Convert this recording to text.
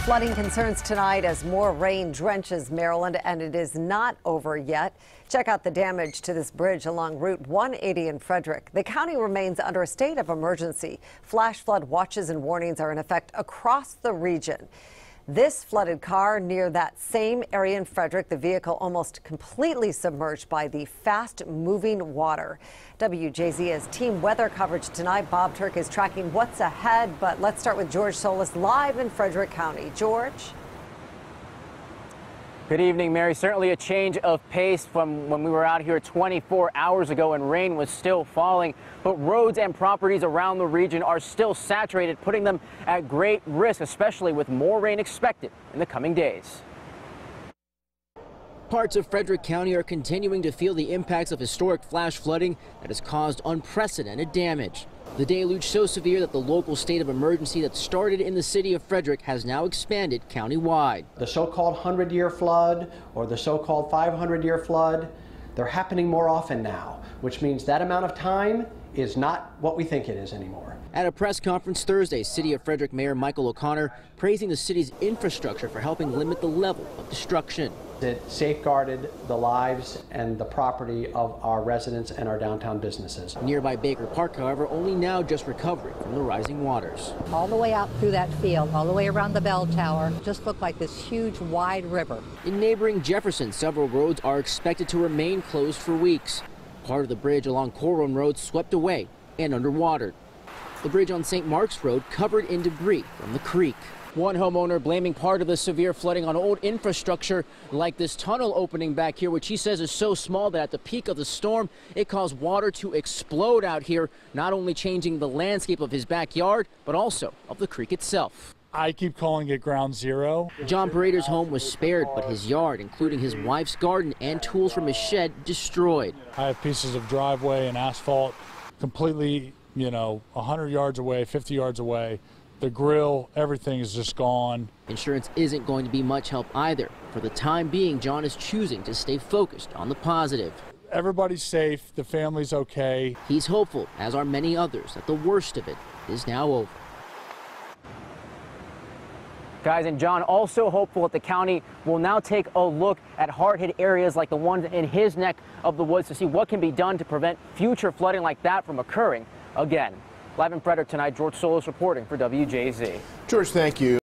Flooding concerns tonight as more rain drenches Maryland, and it is not over yet. Check out the damage to this bridge along Route 180 in Frederick. The county remains under a state of emergency. Flash flood watches and warnings are in effect across the region. This flooded car near that same area in Frederick, the vehicle almost completely submerged by the fast-moving water. WJZ has team weather coverage tonight. Bob Turk is tracking what's ahead, but let's start with George Solis live in Frederick County. George? Good evening, Mary. Certainly a change of pace from when we were out here 24 hours ago and rain was still falling. But roads and properties around the region are still saturated, putting them at great risk, especially with more rain expected in the coming days. Parts of Frederick County are continuing to feel the impacts of historic flash flooding that has caused unprecedented damage. The deluge so severe that the local state of emergency that started in the city of Frederick has now expanded countywide. The so-called 100-year flood or the so-called 500-year flood, they're happening more often now, which means that amount of time is not what we think it is anymore. At a press conference Thursday, City of Frederick Mayor Michael O'Connor praising the city's infrastructure for helping limit the level of destruction. It safeguarded the lives and the property of our residents and our downtown businesses. Nearby Baker Park, however, only now just recovering from the rising waters. All the way out through that field, all the way around the bell tower, just looked like this huge, wide river. In neighboring Jefferson, several roads are expected to remain closed for weeks. Part of the bridge along Corwin Road swept away and underwater. The bridge on St. Mark's Road covered in debris from the creek. One homeowner blaming part of the severe flooding on old infrastructure like this tunnel opening back here, which he says is so small that at the peak of the storm, it caused water to explode out here, not only changing the landscape of his backyard, but also of the creek itself. I keep calling it ground zero. John Parader's home was spared, but his yard, including his wife's garden and tools from his shed, destroyed. I have pieces of driveway and asphalt completely, 100 yards away, 50 yards away. The grill, everything is just gone. Insurance isn't going to be much help either. For the time being, John is choosing to stay focused on the positive. Everybody's safe, the family's okay. He's hopeful, as are many others, that the worst of it is now over. Guys, and John also hopeful that the county will now take a look at hard-hit areas like the one in his neck of the woods to see what can be done to prevent future flooding like that from occurring again. Live in Frederick tonight, George Solis reporting for WJZ. George, thank you.